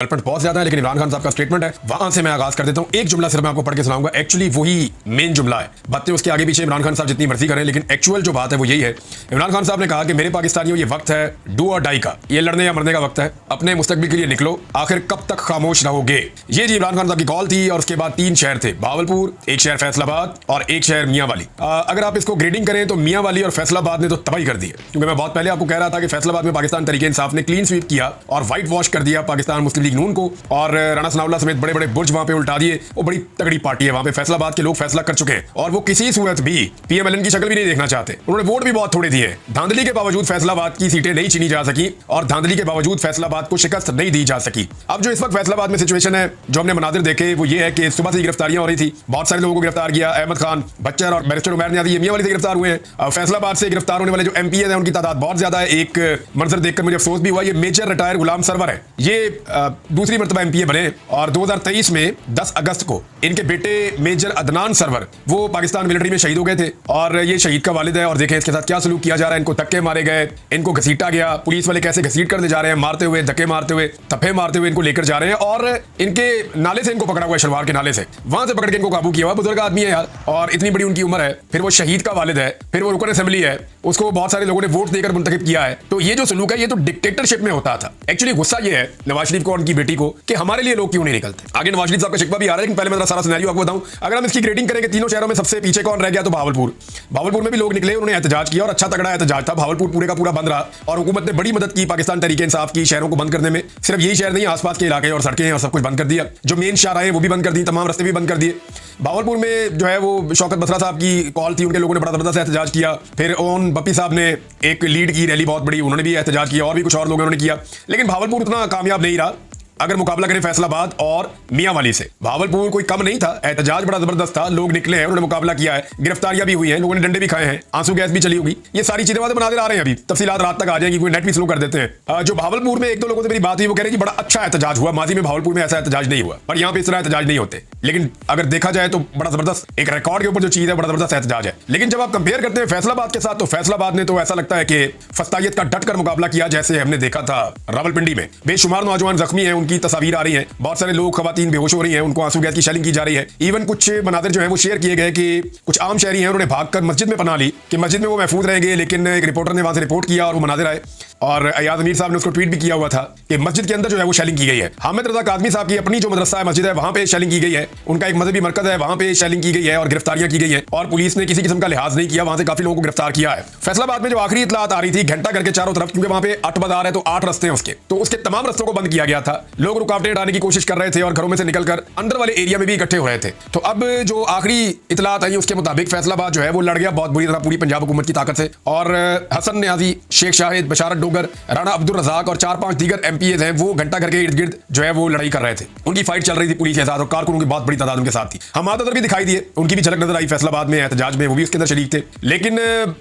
Development बहुत ज्यादा है, लेकिन इमरान खान साहब का स्टेटमेंट है, वहां से मैं आगाज कर देता हूं। एक जुमला सिर्फ मैं आपको पढ़ के सुनाऊंगा, एक्चुअली वही मेन जुमला है। बातें उसके आगे पीछे इमरान खान साहब जितनी मर्जी करें, लेकिन एक्चुअल जो बात है वो यही है। इमरान खान साहब ने कहा कि मेरे पाकिस्तानियों, ये वक्त है डू और डाई का, ये लड़ने या मरने का वक्त है, अपने मुस्तकबिल के लिए निकलो, आखिर कब तक खामोश रहोगे। ये जी इमरान खान साहब की कॉल थी। और उसके बाद 3 शहर थे, भावलपुर, एक शहर फैसलाबाद और एक शहर मियांवाली। अगर आप इसको ग्रेडिंग करें तो मियांवाली और फैसलाबाद ने तो तबाही कर दी है, क्योंकि मैं बहुत पहले आपको कह रहा था कि फैसलाबाद में पाकिस्तान तरीके इंसाफ ने क्लीन स्वीप किया और व्हाइट वॉश कर दिया पाकिस्तान मुस्लिम लीग नून को, और राणा सनाउल्लाह समेत बड़े बड़े बुर्ज वहां पे उल्टा दिए। वो बड़ी तगड़ी पार्टी है वहां पे, फैसलाबाद के लोग फैसला कर चुके हैं और वो किसी सूरत भी पीएमएलएन की शक्ल भी नहीं देखना चाहते। उन्होंने वोट भी बहुत थोड़े दिए। धांधली के बावजूद फैसलाबाद की सीटें नहीं छीनी जा सकी और धांधली के बावजूद फैसलाबाद को शिकस्त नहीं दी जा सकी। अब जो इस वक्त फैसलाबाद में सिचुएशन है, जो हमने मनाजिर देखे, वो ये है कि सुबह से गिरफ्तारियां हो रही थी, बहुत सारे लोगों को गिरफ्तार किया। अहमद खान, बच्चर और बैरिस्टर उमैर नियाज़ी ये मियांवाली से गिरफ्तार हुए हैं। फैसलाबाद से गिरफ्तार होने वाले जो एमपी है उनकी तादाद बहुत ज्यादा है। एक मंजर देखकर मुझे अफसोस भी हुआ, ये मेजर रिटायर गुलाम सरवर है, ये दूसरी मरतबा एमपी बने और 2023 में 10 अगस्त को इनके बेटे मेजर अदनान सरवर वो पाकिस्तान मिलिट्री में शहीद हो गए थे। और ये शहीद का वालिद है और देखें इसके साथ क्या सलूक किया जा रहा है। इनको धक्के मारे गए, इनको घसीटा गया, पुलिस वाले कैसे घसीट कर ले जा रहे हैं, मारते हुए, धक्के मारते हुए, तफे मारते हुए इनको लेकर जा रहे हैं। और इनके नाले से इनको पकड़ा हुआ है, शलवार के नाले से, वहां से पकड़ के इनको काबू किया हुआ। बुजुर्ग आदमी है यार, और इतनी बड़ी उनकी उम्र है, फिर वो शहीद का वालिद है, फिर वो रुकन असेंबली है, उसको बहुत सारे लोगों ने वोट देकर मुंतखब किया है। तो ये जो सलूक है ये तो डिक्टेटरशिप में होता था। एक्चुअली गुस्सा ये है नवाज शरीफ को और उनकी बेटी को कि हमारे लिए लोग क्यों नहीं निकलते। आगे नवाज शरीफ साहब का शिकवा भी आ रहा है, लेकिन पहले मैं सारा सिनेरियो आपको बताऊं। अगर हम इसकी ग्रेडिंग करेंगे, तीनों शहरों में सबसे पीछे कौन रह गया, तो भावलपुर में भी लोग निकले, उन्होंने एहतजाज किया और अच्छा तगड़ा एहतजाज था। भावलपुर पूरे का पूरा बंद रहा और हुकूमत ने बड़ी मदद की पाकिस्तान तरीके इंसाफ की शहरों को बंद करने में। सिर्फ यही शहर नहीं, आसपास के इलाके और सड़कें और सब कुछ बंद कर दिया। जो मेन शाहराहें हैं वो भी बंद कर दी, तमाम रास्ते भी बंद कर दिए। भावलपुर में जो है वो शौकत बसरा साहब की कॉल थी, उनके लोगों ने बड़ा जबरदस्त एहतजाज किया। फिर ओन बप्पी साहब ने एक लीड की रैली बहुत बड़ी, उन्होंने भी एहतजाज किया और भी कुछ और लोगों ने किया। लेकिन भावलपुर उतना कामयाब नहीं रहा अगर मुकाबला करें फैसलाबाद और मियांवाली से। भावलपुर कोई कम नहीं था, एहतजाज बड़ा जबरदस्त था, लोग निकले हैं, उन्होंने मुकाबला किया है, गिरफ्तारियां भी हुई हैं, लोगों ने डंडे भी खाए हैं, आंसू गैस भी चली होगी। ये सारी चीजें बातें बनाते आ रहे हैं, अभी तफसीलात रात तक आ जाएंगी, कोई नेट भी स्लो कर देते हैं। जो भावलपुर में एक दो लोगों से मेरी बात हुई, वो कह रहे हैं कि बड़ा अच्छा एहतजाज हुआ, माजी में भावलपुर में ऐसा एहतजाज नहीं हुआ, पर यहाँ पे इस तरह एहतजाज नहीं होते। लेकिन अगर देखा जाए तो बड़ा जबरदस्त एक रिकॉर्ड के ऊपर जो चीज है, बड़ा जबरदस्त एहतजाज है। लेकिन जब आप कंपेयर करते हैं फैसलाबाद के साथ, तो फैसलाबाद ने तो ऐसा लगता है कि फस्तायत का डट कर मुकाबला किया, जैसे हमने देखा था रावलपिंडी में। बेशुमार नौजवान जख्मी हैं, उनकी तस्वीर आ रही है, बहुत सारे लोग, खवातीन बेहोश हो रही हैं, उनको आंसू गैस की शेलिंग की जा रही है। इवन कुछ मनाजिर जो है वो शेयर किए गए कि कुछ आम शहरी हैं, उन्होंने भागकर मस्जिद में पनाह ली कि मस्जिद में वो महफूज रहेंगे। लेकिन एक रिपोर्टर ने वहां से रिपोर्ट किया और वो मनाजिर आए, और अयाज अमीर साहब ने उसको ट्वीट भी किया हुआ था कि मस्जिद के अंदर जो है वो शेलिंग की गई है। हामिद रजा कादमी साहब की अपनी जो मदरसा है, मस्जिद है, वहां पे शेलिंग की गई है। उनका एक मजहबी मरकज है, वहां पे शेलिंग की गई है और गिरफ्तारियां की गई है, और पुलिस ने किसी किस्म का लिहाज नहीं किया, वहां से काफी लोगों को गिरफ्तार किया है। फैसलाबाद में जो आखिरी इतलात आ रही थी, घंटा करके चारों तरफ, क्योंकि वहां पे 8 बाजार है तो 8 रस्ते हैं उसके, तो उसके तमाम रस्तों को बंद किया गया था। लोग रुकावटें हटाने की कोशिश कर रहे थे और घरों में से निकलकर अंदर वाले एरिया में भी इकट्ठे हो रहे थे। तो अब जो आखिरी इतलात आई उसके मुताबिक फैसलाबाद जो है वो लड़ गया बहुत बुरी तरह पूरी पंजाब हुकूमत की ताकत से, और हसन न्याजी, शेख शाहिद, बशारत डोगर, राणा अब्दुल रज़ाक और 4-5 दीगर एमपीएज हैं, वो घंटा करके इर्द गिर्द जो है वो लड़ाई कर रहे थे। उनकी फाइट चल रही थी पुलिस के साथ और कारकुनों की बहुत बड़ी तादाद उनके साथ थी। हम आदर भी दिखाई दिए, उनकी भी झलक नजर आई फैसलाबाद में एहतजाज में, वो भी उसके अंदर शरीक थे। लेकिन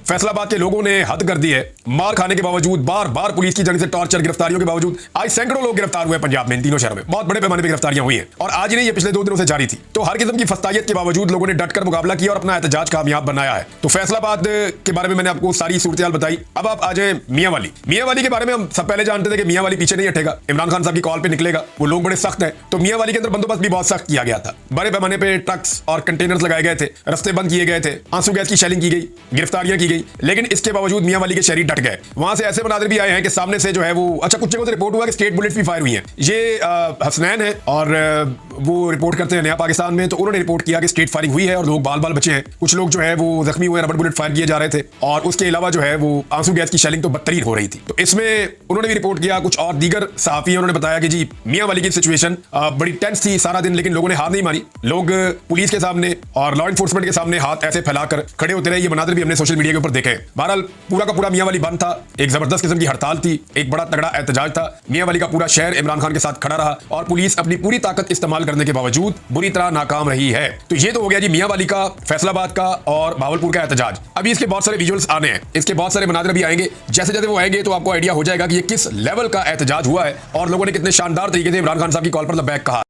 फैसलाबाद के लोगों ने हद कर दी है, मार खाने के बावजूद, बार बार पुलिस की जानिब से टॉर्चर, गिरफ्तारियों के बावजूद आज सैकड़ों लोग गिरफ्तार हुए पंजाब में, इन तीनों शहरों में बहुत बड़े पैमाने पर गिरफ्तारियां हुई हैं, और आज नहीं, ये पिछले 2 दिनों से जारी थी। तो हर किस्म की फस्तायत के बावजूद लोगों ने डटकर मुकाबला किया और अपना एहतजाज कामयाब बनाया है। तो फैसलाबाद के बारे में मैंने आपको सारी सूरत बताई। अब आप आ जाए मियांवाली के बारे में। हम सब पहले जानते थे कि मियांवाली पीछे नहीं हटेगा, इमरान खान साहब की कॉल पे निकलेगा, वो लोग बड़े सख्त हैं। तो मियांवाली के अंदर बंदोबस्त भी बहुत सख्त किया गया था, बड़े पैमाने पे ट्रक्स और कंटेनर्स लगाए गए थे, रास्ते बंद किए गए थे, आंसू गैस की शेलिंग की गई, गिरफ्तारियां की गई। लेकिन इसके बावजूद मियांवाली के शहरी डट गए। वहां से ऐसे मनाजिर भी आए हैं कि सामने से जो है वो, अच्छा कुछ जगहों से रिपोर्ट हुआ कि स्टेट बुलेट्स भी फायर हुई हैं। ये हसनैन है और वो रिपोर्ट करते हैं नया पाकिस्तान में, तो उन्होंने रिपोर्ट किया कि स्टेट फायरिंग हुई है और लोग बाल बाल बचे हैं। कुछ लोग जो है वो जख्मी हुए, रबड़ बुलेट फायर किए जा रहे थे, और उसके अलावा जो है वो आंसू गैस की शेलिंग तो बदतरीन हो रही थी। तो इसमें उन्होंने भी रिपोर्ट किया। कुछ और दीगर सहाफी उन्होंने बताया कि जी मियांवाली की सिचुएशन बड़ी टेंस थी सारा दिन, लेकिन लोगों ने हार नहीं मानी। लोग पुलिस के सामने और लॉ एनफोर्समेंट के सामने हाथ ऐसे फैलाकर खड़े होते रहे। ये मनाजिर भी हमने सोशल मीडिया के ऊपर देखे। बहरहाल पूरा का पूरा मियांवाली बंद था, एक जबरदस्त किस्म की हड़ताल थी, एक बड़ा तगड़ा एहतजाज था। मियांवाली का पूरा शहर इमरान खान के साथ खड़ा रहा और पुलिस अपनी पूरी ताकत इस्तेमाल करने के बावजूद बुरी तरह नाकाम रही है। तो ये तो हो गया जी मियांवाली का, फैसलाबाद का और भावलपुर का एहतजाज। अभी इसके बहुत सारे विजुअल्स आने हैं, इसके बहुत सारे मनाजिर भी आएंगे। जैसे जैसे वो आएंगे तो आपको आइडिया हो जाएगा कि ये किस लेवल का एहतजाज हुआ है और लोगों ने कितने शानदार तरीके से इमरान खान साहब की कॉल पर लबैक कहा।